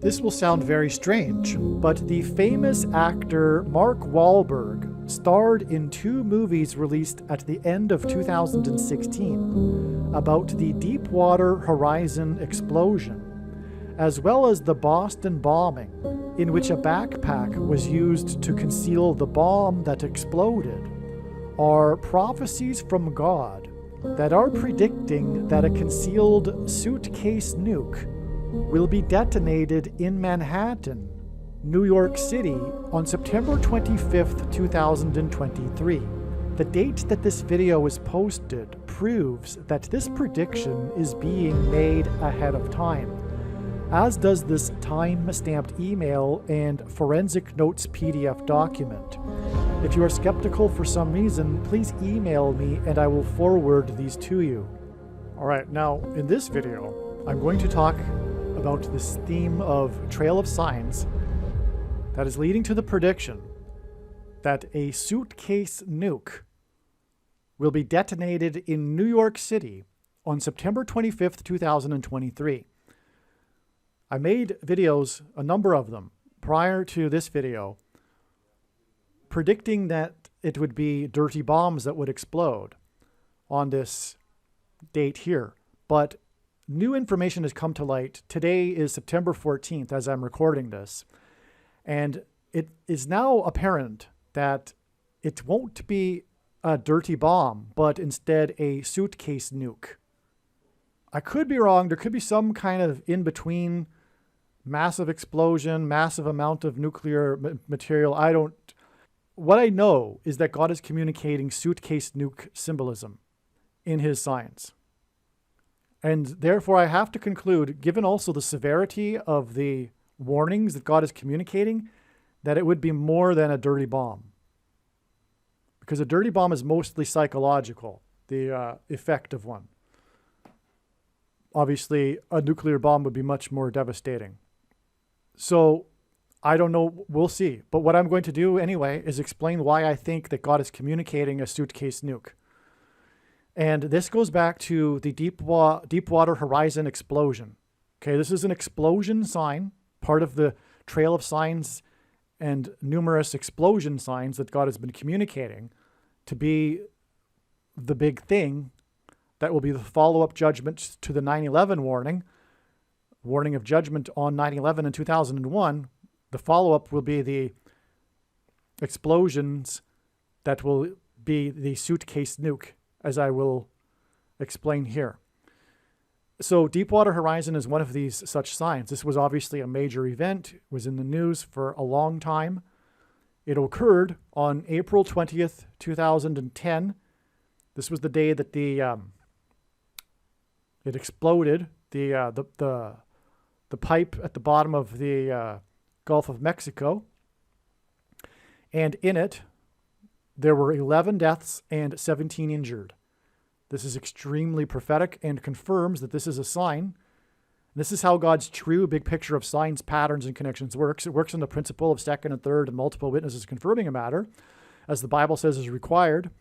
This will sound very strange, but the famous actor Mark Wahlberg starred in 2 movies released at the end of 2016 about the Deepwater Horizon explosion, as well as the Boston bombing, in which a backpack was used to conceal the bomb that exploded, are prophecies from God that are predicting that a concealed suitcase nuke will be detonated in Manhattan, New York City on September 25th, 2023. The date that this video was posted proves that this prediction is being made ahead of time, as does this time-stamped email and forensic notes PDF document. If you are skeptical for some reason, please email me and I will forward these to you. Alright, now in this video, I'm going to talk about this theme of trail of signs that is leading to the prediction that a suitcase nuke will be detonated in New York City on September 25th, 2023. I made videos, a number of them, prior to this video, predicting that it would be dirty bombs that would explode on this date here. But new information has come to light. Today is September 14th as I'm recording this. And it is now apparent that it won't be a dirty bomb, but instead a suitcase nuke. I could be wrong. There could be some kind of in-between massive explosion, massive amount of nuclear material. What I know is that God is communicating suitcase nuke symbolism in his signs. And therefore, I have to conclude, given also the severity of the warnings that God is communicating, that it would be more than a dirty bomb. Because a dirty bomb is mostly psychological, the effect of one. Obviously, a nuclear bomb would be much more devastating. So, I don't know, we'll see. But what I'm going to do anyway is explain why I think that God is communicating a suitcase nuke. And this goes back to the Deepwater Horizon explosion. Okay, this is an explosion sign, part of the trail of signs and numerous explosion signs that God has been communicating to be the big thing that will be the follow-up judgment to the 9/11 warning of judgment on 9/11 in 2001. The follow-up will be the explosions that will be the suitcase nuke, as I will explain here. So Deepwater Horizon is one of these such signs. This was obviously a major event. It was in the news for a long time. It occurred on April 20th, 2010. This was the day that it exploded. The pipe at the bottom of the Gulf of Mexico. And in it, there were 11 deaths and 17 injured. This is extremely prophetic and confirms that this is a sign. This is how God's true big picture of signs, patterns, and connections works. It works on the principle of second and third and multiple witnesses confirming a matter, as the Bible says is required.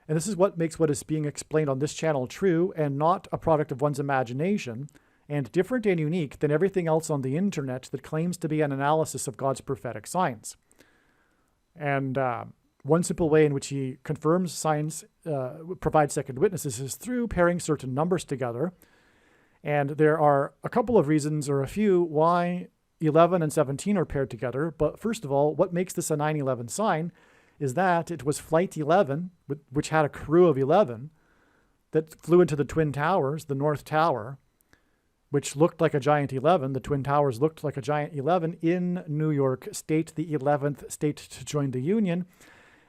And this is what makes what is being explained on this channel true and not a product of one's imagination, and different and unique than everything else on the internet that claims to be an analysis of God's prophetic signs. And one simple way in which he confirms signs, provides second witnesses, is through pairing certain numbers together. And there are a couple of reasons, or a few, why 11 and 17 are paired together. But first of all, what makes this a 9/11 sign is that it was Flight 11, which had a crew of 11, that flew into the Twin Towers, the North Tower, which looked like a giant 11. The Twin Towers looked like a giant 11 in New York State, the 11th state to join the Union.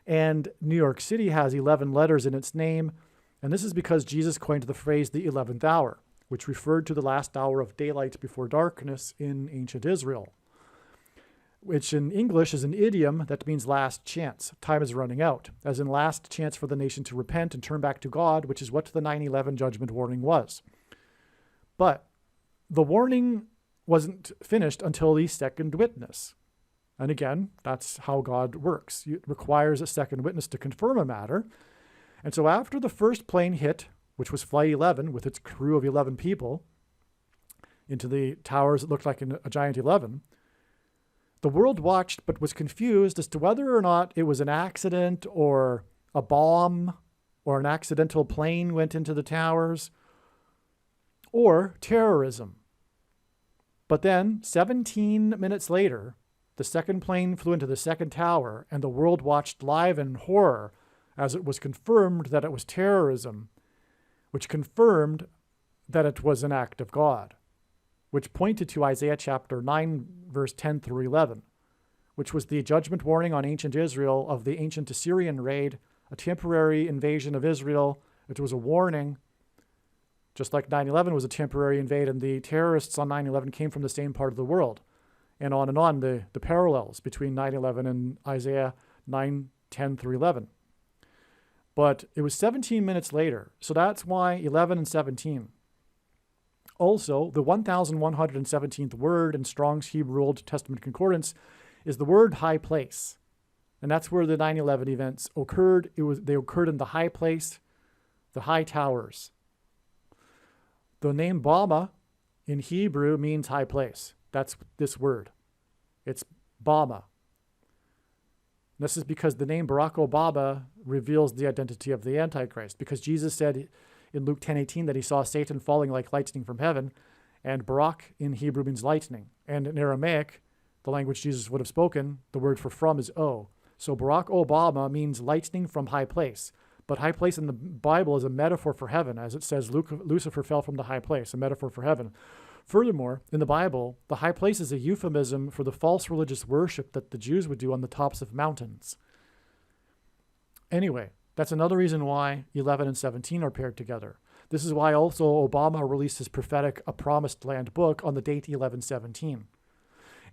And New York City has 11 letters in its name. And this is because Jesus coined the phrase the 11th hour, which referred to the last hour of daylight before darkness in ancient Israel, which in English is an idiom that means last chance. Time is running out, as in last chance for the nation to repent and turn back to God, which is what the 9/11 judgment warning was. But the warning wasn't finished until the second witness. And again, that's how God works. It requires a second witness to confirm a matter. And so after the first plane hit, which was Flight 11 with its crew of 11 people, into the towers that looked like a giant 11. The world watched but was confused as to whether or not it was an accident or a bomb or an accidental plane went into the towers or terrorism. But then 17 minutes later, the second plane flew into the second tower and the world watched live in horror as it was confirmed that it was terrorism, which confirmed that it was an act of God, which pointed to Isaiah chapter 9, verse 10 through 11, which was the judgment warning on ancient Israel of the ancient Assyrian raid, a temporary invasion of Israel. It was a warning, just like 9/11 was a temporary invade, and the terrorists on 9/11 came from the same part of the world. And on, the parallels between 9/11 and Isaiah 9, 10 through 11. But it was 17 minutes later, so that's why 11 and 17. Also, the 1117th word in Strong's Hebrew Old Testament Concordance is the word high place. And that's where the 9/11 events occurred. They occurred in the high place, the high towers. The name Bama in Hebrew means high place. That's this word. It's Bama. This is because the name Barack Obama reveals the identity of the Antichrist, because Jesus said in Luke 10:18 that he saw Satan falling like lightning from heaven, and Barak in Hebrew means lightning. And in Aramaic, the language Jesus would have spoken, the word for from is O. So Barack Obama means lightning from high place. But high place in the Bible is a metaphor for heaven, as it says Lucifer fell from the high place, a metaphor for heaven. Furthermore, in the Bible, the high place is a euphemism for the false religious worship that the Jews would do on the tops of mountains. Anyway, that's another reason why 11 and 17 are paired together. This is why also Obama released his prophetic A Promised Land book on the date 11/17.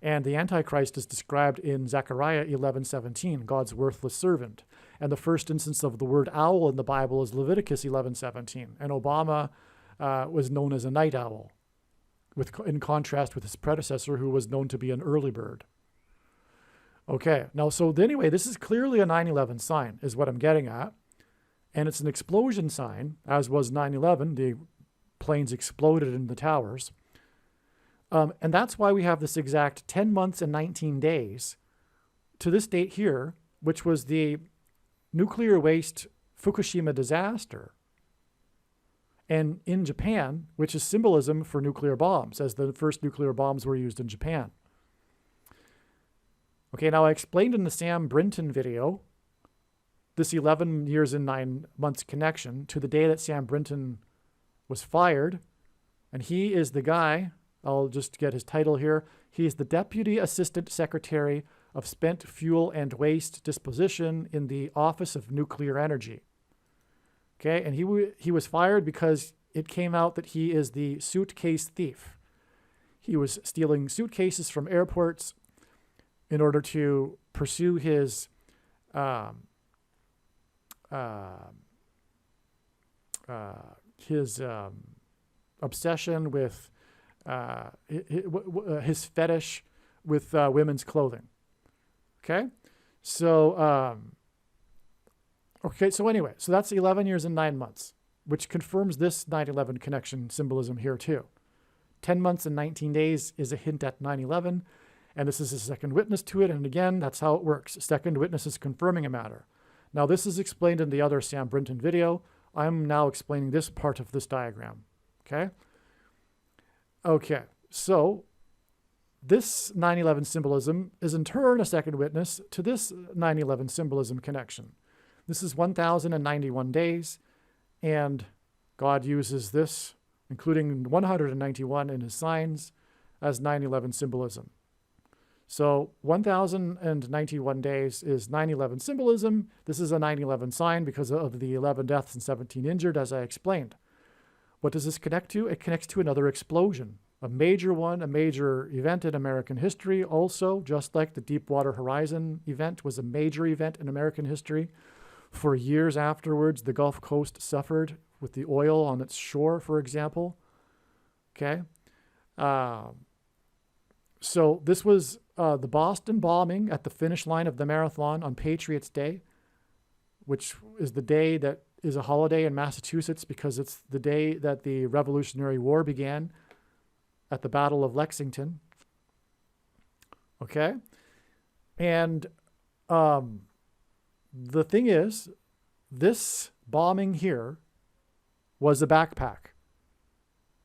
And the Antichrist is described in Zechariah 11:17, God's worthless servant. And the first instance of the word owl in the Bible is Leviticus 11:17. And Obama was known as a night owl, in contrast with his predecessor, who was known to be an early bird. Okay, now, so anyway, this is clearly a 9/11 sign, is what I'm getting at. And it's an explosion sign, as was 9/11. The planes exploded in the towers. And that's why we have this exact 10 months and 19 days to this date here, which was the nuclear waste Fukushima disaster. And in Japan, which is symbolism for nuclear bombs, as the first nuclear bombs were used in Japan. Okay, now I explained in the Sam Brinton video this 11 years and 9 months connection to the day that Sam Brinton was fired. And he is the guy, I'll just get his title here. He is the Deputy Assistant Secretary of Spent Fuel and Waste Disposition in the Office of Nuclear Energy. Okay, and he was fired because it came out that he is the suitcase thief. He was stealing suitcases from airports in order to pursue his obsession with his fetish with women's clothing. Okay, so anyway, so that's 11 years and 9 months, which confirms this 9/11 connection symbolism here too. 10 months and 19 days is a hint at 9/11, and this is a second witness to it. And again, that's how it works. Second witness is confirming a matter. Now, this is explained in the other Sam Brinton video. I'm now explaining this part of this diagram. Okay, so this 9/11 symbolism is in turn a second witness to this 9/11 symbolism connection. This is 1,091 days, and God uses this, including 191 in his signs, as 9/11 symbolism. So 1,091 days is 9/11 symbolism. This is a 9/11 sign because of the 11 deaths and 17 injured, as I explained. What does this connect to? It connects to another explosion, a major one, a major event in American history also, just like the Deepwater Horizon event was a major event in American history. For years afterwards, the Gulf Coast suffered with the oil on its shore, for example. Okay. So this was the Boston bombing at the finish line of the marathon on Patriots' Day, which is the day that is a holiday in Massachusetts because it's the day that the Revolutionary War began at the Battle of Lexington. Okay? And the thing is, this bombing here was a backpack.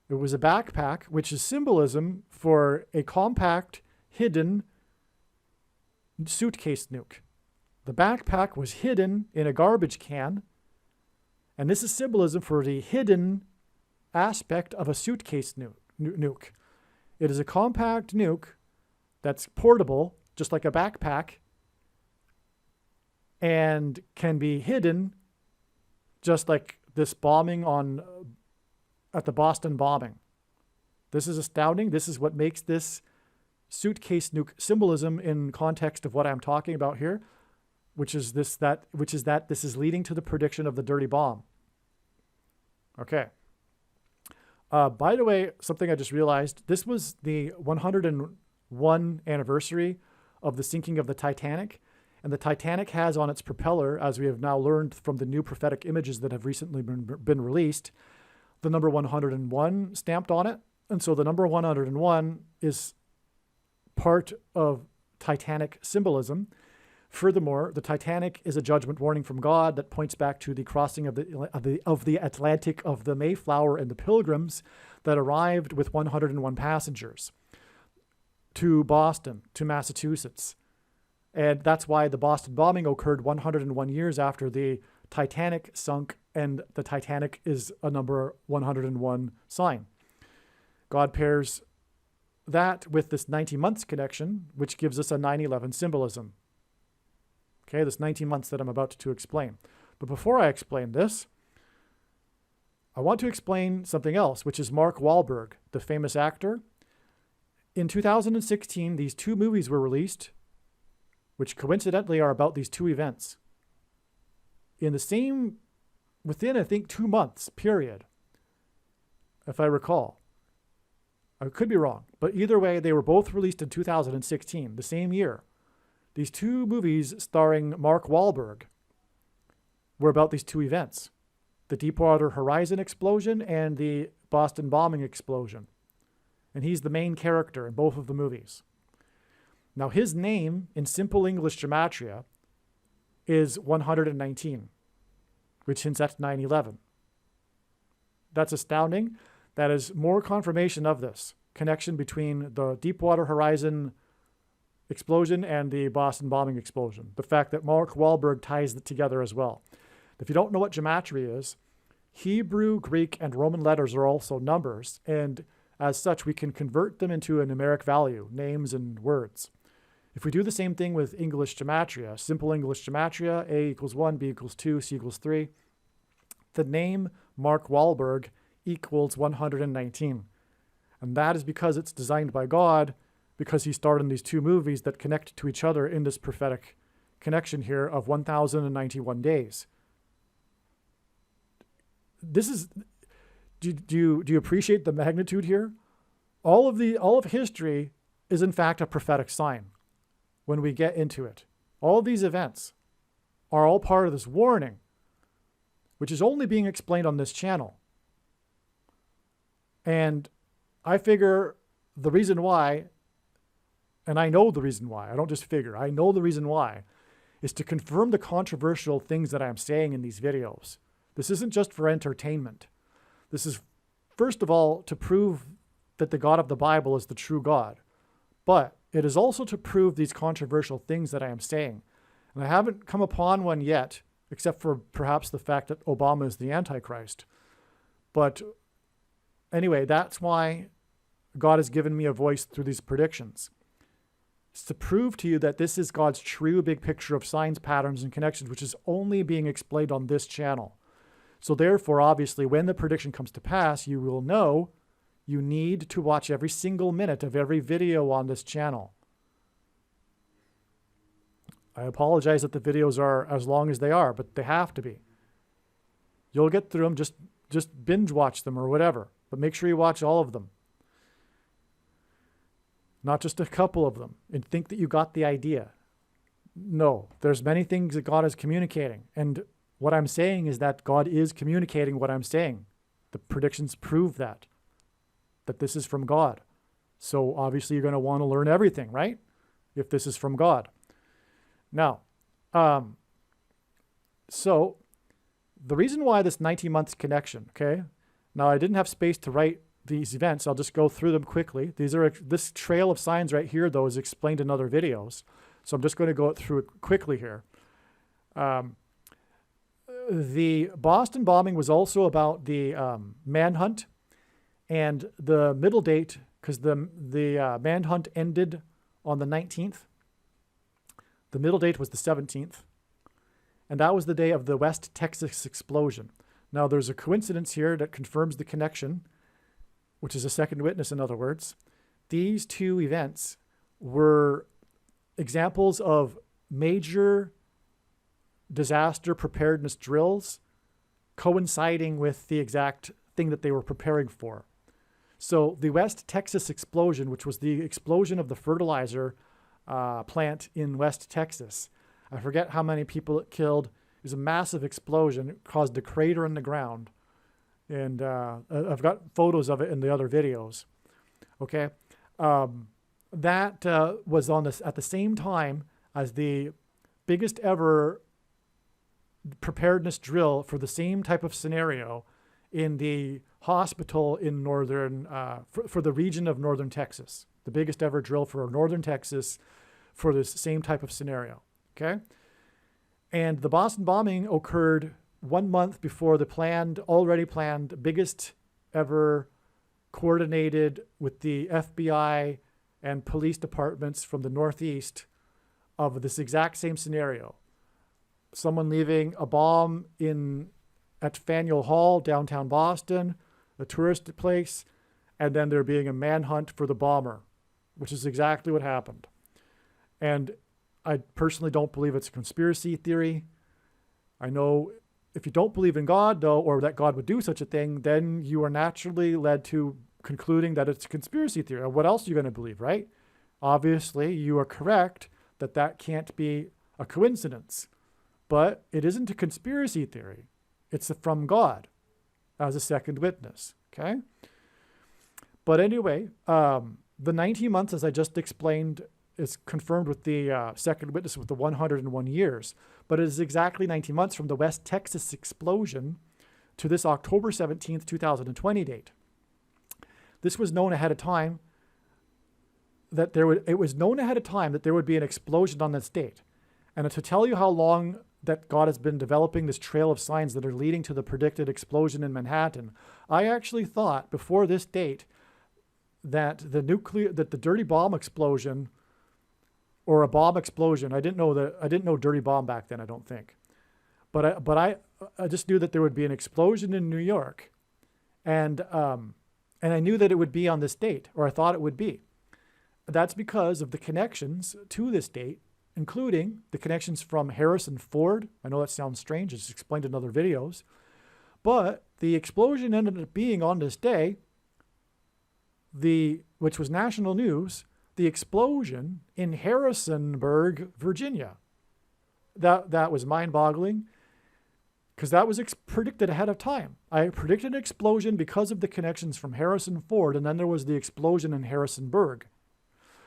It was a backpack, which is symbolism for a compact, hidden suitcase nuke. The backpack was hidden in a garbage can, and this is symbolism for the hidden aspect of a suitcase nuke. It is a compact nuke that's portable, just like a backpack, and can be hidden, just like this bombing at the Boston bombing. This is astounding. This is what makes this suitcase nuke symbolism in context of what I'm talking about here, which is that this is leading to the prediction of the dirty bomb. Okay. By the way, something I just realized, this was the 101 anniversary of the sinking of the Titanic. And the Titanic has on its propeller, as we have now learned from the new prophetic images that have recently been released, the number 101 stamped on it. And so the number 101 is part of Titanic symbolism. Furthermore, the Titanic is a judgment warning from God that points back to the crossing of the Atlantic of the Mayflower and the Pilgrims that arrived with 101 passengers to Boston, to Massachusetts. And that's why the Boston bombing occurred 101 years after the Titanic sunk, and the Titanic is a number 101 sign. God pairs that with this 90 months connection, which gives us a 9/11 symbolism. Okay, this 19 months that I'm about to explain. But before I explain this, I want to explain something else, which is Mark Wahlberg, the famous actor. In 2016, these two movies were released, which coincidentally are about these two events. Within, I think, 2 months, period, if I recall. I could be wrong, but either way, they were both released in 2016, the same year. These two movies starring Mark Wahlberg were about these two events, the Deepwater Horizon explosion and the Boston bombing explosion. And he's the main character in both of the movies. Now, his name in simple English gematria is 119, which hints at 9/11. That's astounding. That is more confirmation of this connection between the Deepwater Horizon explosion and the Boston bombing explosion. The fact that Mark Wahlberg ties it together as well. If you don't know what gematria is, Hebrew, Greek, and Roman letters are also numbers, and as such, we can convert them into a numeric value, names and words. If we do the same thing with English gematria, simple English gematria, A equals 1, B equals 2, C equals 3, the name Mark Wahlberg equals 119. And that is because it's designed by God, because he starred in these two movies that connect to each other in this prophetic connection here of 1,091 days. This is, do you appreciate the magnitude here? All of history is in fact a prophetic sign when we get into it. All of these events are all part of this warning, which is only being explained on this channel. And I figure the reason why, and I know the reason why, I don't just figure, I know the reason why, is to confirm the controversial things that I'm saying in these videos. This isn't just for entertainment. This is, first of all, to prove that the God of the Bible is the true God. But it is also to prove these controversial things that I am saying. And I haven't come upon one yet, except for perhaps the fact that Obama is the Antichrist. But anyway, that's why God has given me a voice through these predictions. It's to prove to you that this is God's true big picture of signs, patterns, and connections, which is only being explained on this channel. So therefore, obviously, when the prediction comes to pass, you will know you need to watch every single minute of every video on this channel. I apologize that the videos are as long as they are, but they have to be. You'll get through them, just binge watch them or whatever, but make sure you watch all of them. Not just a couple of them, and think that you got the idea. No, there's many things that God is communicating, and what I'm saying is that God is communicating what I'm saying. The predictions prove that this is from God. So obviously you're going to want to learn everything, right? If this is from God. Now, so the reason why this 90 months connection, okay? Now I didn't have space to write these events. I'll just go through them quickly. This trail of signs right here, though, is explained in other videos. So I'm just going to go through it quickly here. The Boston bombing was also about the manhunt, and the middle date, because the manhunt ended on the 19th. The middle date was the 17th, and that was the day of the West Texas explosion. Now, there's a coincidence here that confirms the connection, which is a second witness, in other words. These two events were examples of major disaster preparedness drills coinciding with the exact thing that they were preparing for. So the West Texas explosion, which was the explosion of the fertilizer plant in West Texas, I forget how many people it killed. It was a massive explosion. It caused a crater in the ground. And I've got photos of it in the other videos. Okay. That was on this at the same time as the biggest ever preparedness drill for the same type of scenario in the hospital in northern, for the region of northern Texas. The biggest ever drill for northern Texas for this same type of scenario. Okay. And the Boston bombing occurred 1 month before the already planned, biggest ever coordinated with the FBI and police departments from the Northeast of this exact same scenario. Someone leaving a bomb at Faneuil Hall, downtown Boston, a tourist place, and then there being a manhunt for the bomber, which is exactly what happened. And I personally don't believe it's a conspiracy theory. I know if you don't believe in God, though, or that God would do such a thing, then you are naturally led to concluding that it's a conspiracy theory. What else are you going to believe, right? Obviously, you are correct that that can't be a coincidence. But it isn't a conspiracy theory. It's from God as a second witness, okay? But anyway, the 19 months, as I just explained, is confirmed with the second witness with the 101 years. But it is exactly 19 months from the West Texas explosion to this October 17th, 2020 date. This was known ahead of time that it was known ahead of time that there would be an explosion on this date. And to tell you how long that God has been developing this trail of signs that are leading to the predicted explosion in Manhattan, I actually thought before this date that the dirty bomb explosion, or a bomb explosion, I didn't know dirty bomb back then, I don't think. But I just knew that there would be an explosion in New York, and I knew that it would be on this date, or I thought it would be. That's because of the connections to this date, including the connections from Harrison Ford. I know that sounds strange. It's explained in other videos. But the explosion ended up being on this day, which was national news, the explosion in Harrisonburg, Virginia. That was mind-boggling because that was predicted ahead of time. I predicted an explosion because of the connections from Harrison Ford, and then there was the explosion in Harrisonburg.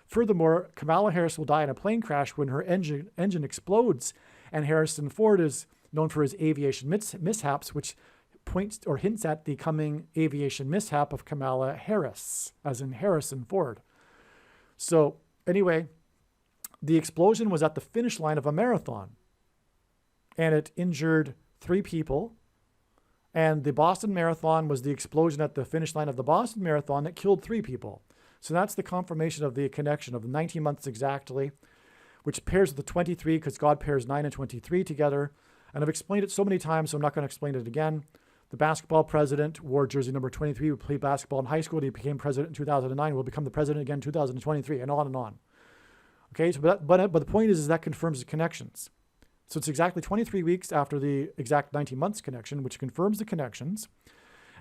Furthermore, Kamala Harris will die in a plane crash when her engine explodes, and Harrison Ford is known for his aviation mishaps, which points or hints at the coming aviation mishap of Kamala Harris, as in Harrison Ford. So anyway, the explosion was at the finish line of a marathon, and it injured 3 people. And the Boston Marathon was the explosion at the finish line of the Boston Marathon that killed 3 people. So that's the confirmation of the connection of the 19 months exactly, which pairs with the 23 because God pairs 9 and 23 together. And I've explained it so many times, so I'm not going to explain it again. The basketball president wore jersey number 23, who played basketball in high school, and he became president in 2009, will become the president again in 2023, and on and on. Okay, so but the point is that confirms the connections. So it's exactly 23 weeks after the exact 19 months connection, which confirms the connections.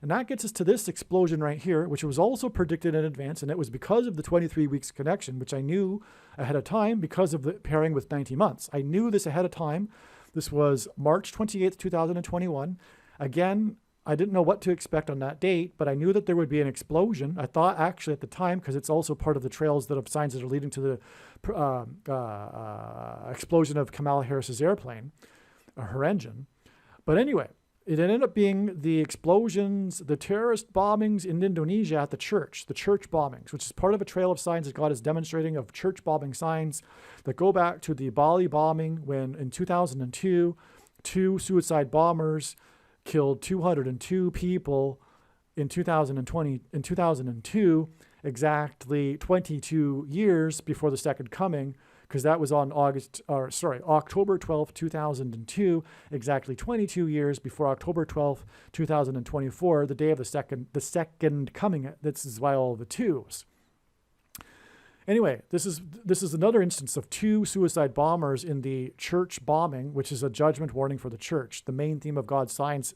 And that gets us to this explosion right here, which was also predicted in advance, and it was because of the 23 weeks connection, which I knew ahead of time because of the pairing with 90 months. I knew this ahead of time. This was March 28th, 2021. Again, I didn't know what to expect on that date, but I knew that there would be an explosion. I thought actually at the time, because it's also part of the trails that have signs that are leading to the explosion of Kamala Harris's airplane, or her engine. But anyway, it ended up being the explosions, the terrorist bombings in Indonesia at the church bombings, which is part of a trail of signs that God is demonstrating of church bombing signs that go back to the Bali bombing when in 2002, 2 suicide bombers killed 202 people in 2002, exactly 22 years before the second coming, because that was on October 12th, 2002, exactly 22 years before October 12th, 2024, the day of the second coming. This is why all the twos. Anyway, this is another instance of 2 suicide bombers in the church bombing, which is a judgment warning for the church. The main theme of God's signs,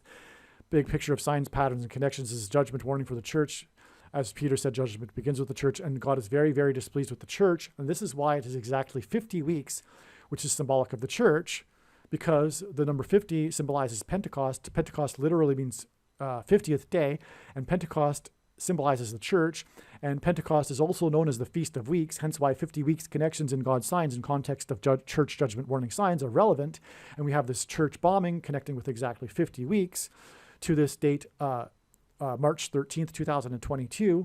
big picture of signs, patterns, and connections, is judgment warning for the church. As Peter said, judgment begins with the church, and God is very, very displeased with the church. And this is why it is exactly 50 weeks, which is symbolic of the church, because the number 50 symbolizes Pentecost. Pentecost literally means 50th day, and Pentecost symbolizes the church, and Pentecost is also known as the Feast of Weeks, hence why 50 weeks connections in God's signs in context of church judgment warning signs are relevant. And we have this church bombing connecting with exactly 50 weeks to this date, March 13th, 2022.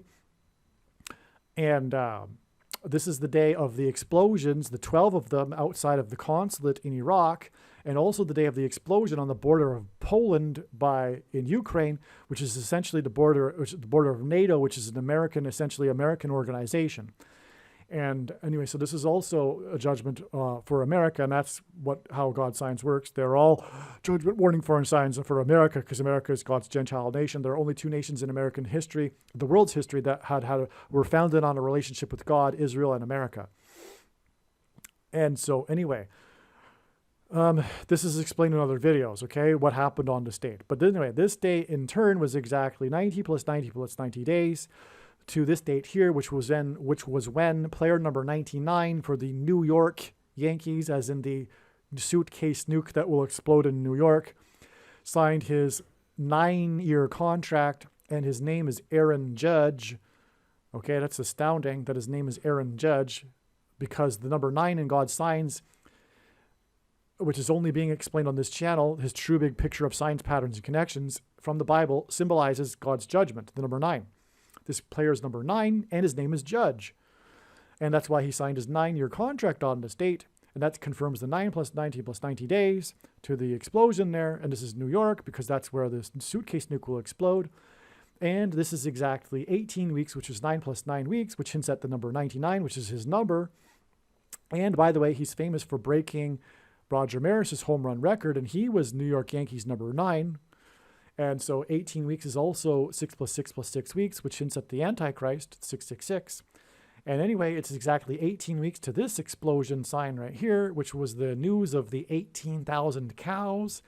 And this is the day of the explosions, the 12 of them outside of the consulate in Iraq, and also the day of the explosion on the border of Poland in Ukraine, which is essentially the border of NATO, which is essentially American organization. And anyway, so this is also a judgment for America, and that's how God's signs works. They're all judgment warning foreign signs for America, because America is God's Gentile nation. There are only 2 nations in American history, the world's history, that were founded on a relationship with God, Israel and America. And so anyway, this is explained in other videos, okay, what happened on this date. But anyway, this date in turn was exactly 90 plus 90 plus 90 days to this date here, which was when player number 99 for the New York Yankees, as in the suitcase nuke that will explode in New York, signed his 9-year contract, and his name is Aaron Judge. Okay, that's astounding that his name is Aaron Judge, because the number 9 in God's signs, which is only being explained on this channel, his true big picture of signs, patterns, and connections from the Bible, symbolizes God's judgment, the number 9. This player is number 9, and his name is Judge. And that's why he signed his 9-year contract on this date. And that confirms the 9 plus 90 plus 90 days to the explosion there. And this is New York, because that's where the suitcase nuke will explode. And this is exactly 18 weeks, which is 9 plus 9 weeks, which hints at the number 99, which is his number. And by the way, he's famous for breaking Roger Maris's home run record, and he was New York Yankees number 9. And so 18 weeks is also 6 plus 6 plus 6 weeks, which hints at the Antichrist, 666. And anyway, it's exactly 18 weeks to this explosion sign right here, which was the news of the 18,000 cows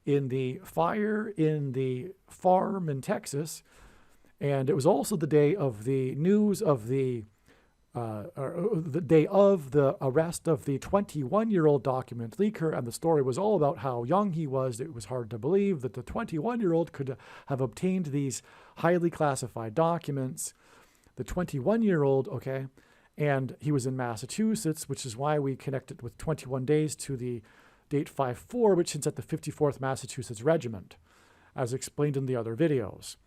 in the fire in the farm in Texas. And it was also the day of the news of the day of the arrest of the 21-year-old document leaker, and the story was all about how young he was. It was hard to believe that the 21-year-old could have obtained these highly classified documents. The 21-year-old, okay, and he was in Massachusetts, which is why we connected with 21 days to the date 5-4, which hints at the 54th Massachusetts Regiment, as explained in the other videos.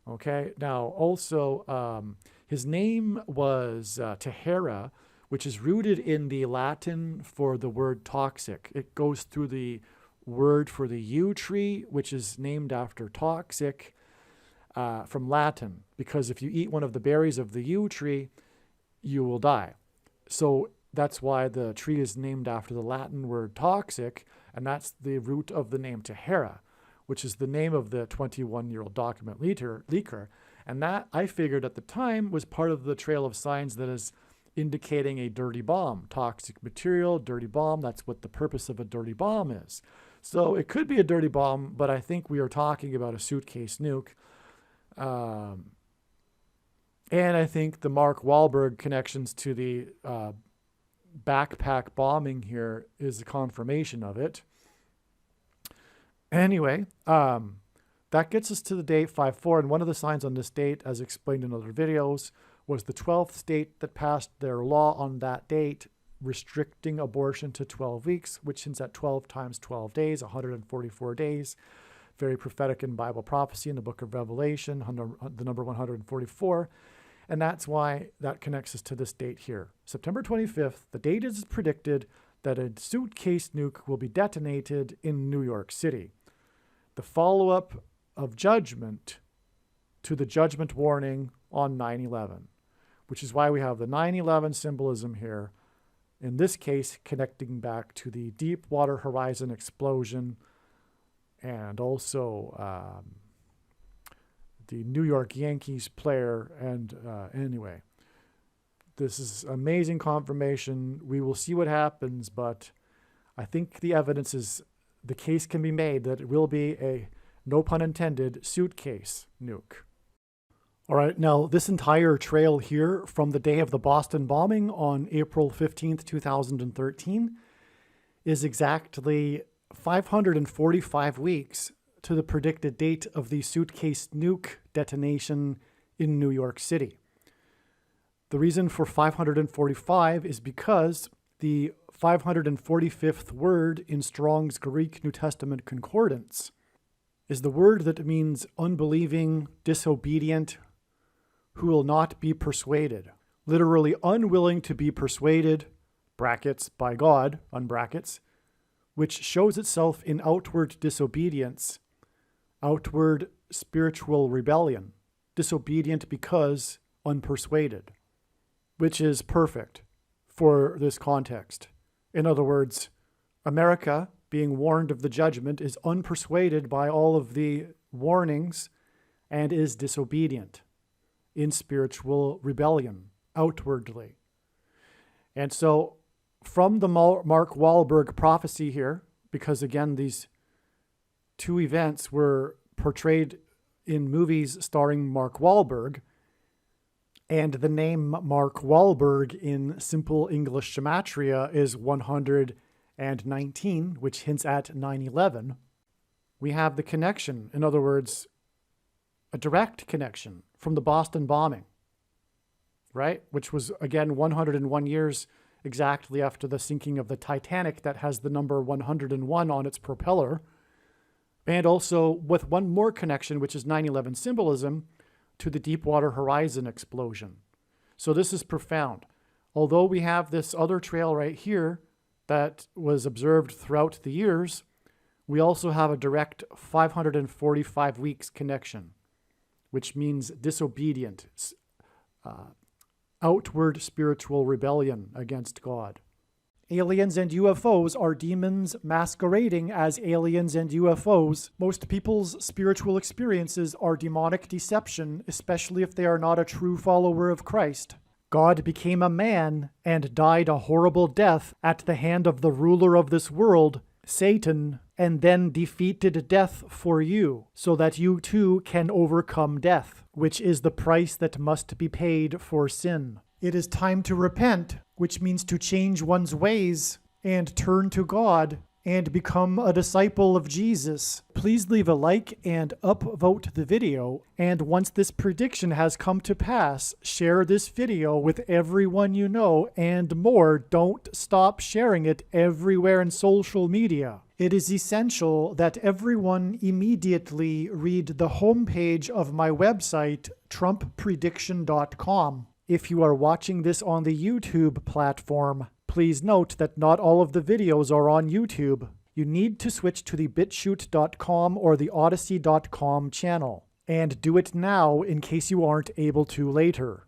Okay, now also his name was Tahara, which is rooted in the Latin for the word toxic. It goes through the word for the yew tree, which is named after toxic from Latin, because if you eat one of the berries of the yew tree, you will die. So that's why the tree is named after the Latin word toxic, and that's the root of the name Tahara, which is the name of the 21-year-old document leaker. And that, I figured at the time, was part of the trail of signs that is indicating a dirty bomb. Toxic material, dirty bomb, that's what the purpose of a dirty bomb is. So it could be a dirty bomb, but I think we are talking about a suitcase nuke. And I think the Mark Wahlberg connections to the backpack bombing here is a confirmation of it. Anyway, that gets us to the date 5-4, and one of the signs on this date, as explained in other videos, was the 12th state that passed their law on that date, restricting abortion to 12 weeks, which hints at 12 times 12 days, 144 days. Very prophetic in Bible prophecy in the book of Revelation, the number 144. And that's why that connects us to this date here. September 25th, the date is predicted that a suitcase nuke will be detonated in New York City. The follow-up of judgment to the judgment warning on 9/11, which is why we have the 9/11 symbolism here, in this case connecting back to the Deepwater Horizon explosion and also the New York Yankees player. And anyway, this is amazing confirmation. We will see what happens, but I think the evidence is, the case can be made that it will be a, no pun intended, suitcase nuke. All right, now this entire trail here from the day of the Boston bombing on April 15th, 2013 is exactly 545 weeks to the predicted date of the suitcase nuke detonation in New York City. The reason for 545 is because the 545th word in Strong's Greek New Testament Concordance is the word that means unbelieving, disobedient, who will not be persuaded. Literally unwilling to be persuaded, brackets, by God, unbrackets, which shows itself in outward disobedience, outward spiritual rebellion, disobedient because unpersuaded, which is perfect for this context. In other words, America, being warned of the judgment, is unpersuaded by all of the warnings and is disobedient in spiritual rebellion outwardly. And so from the Mark Wahlberg prophecy here, because again, these two events were portrayed in movies starring Mark Wahlberg, and the name Mark Wahlberg in simple English gematria is 119, which hints at 9/11. We have the connection, in other words, a direct connection from the Boston bombing, right? Which was, again, 101 years exactly after the sinking of the Titanic that has the number 101 on its propeller. And also with one more connection, which is 9/11 symbolism, to the Deepwater Horizon explosion. So this is profound. Although we have this other trail right here that was observed throughout the years, we also have a direct 545 weeks connection, which means disobedient, outward spiritual rebellion against God. Aliens and UFOs are demons masquerading as aliens and UFOs. Most people's spiritual experiences are demonic deception, especially if they are not a true follower of Christ. God became a man and died a horrible death at the hand of the ruler of this world, Satan, and then defeated death for you, so that you too can overcome death, which is the price that must be paid for sin. It is time to repent, which means to change one's ways and turn to God and become a disciple of Jesus. Please leave a like and upvote the video. And once this prediction has come to pass, share this video with everyone you know, and more. Don't stop sharing it everywhere in social media. It is essential that everyone immediately read the homepage of my website, TrumpPrediction.com. If you are watching this on the YouTube platform, please note that not all of the videos are on YouTube. You need to switch to the BitChute.com or the Odyssey.com channel. And do it now in case you aren't able to later.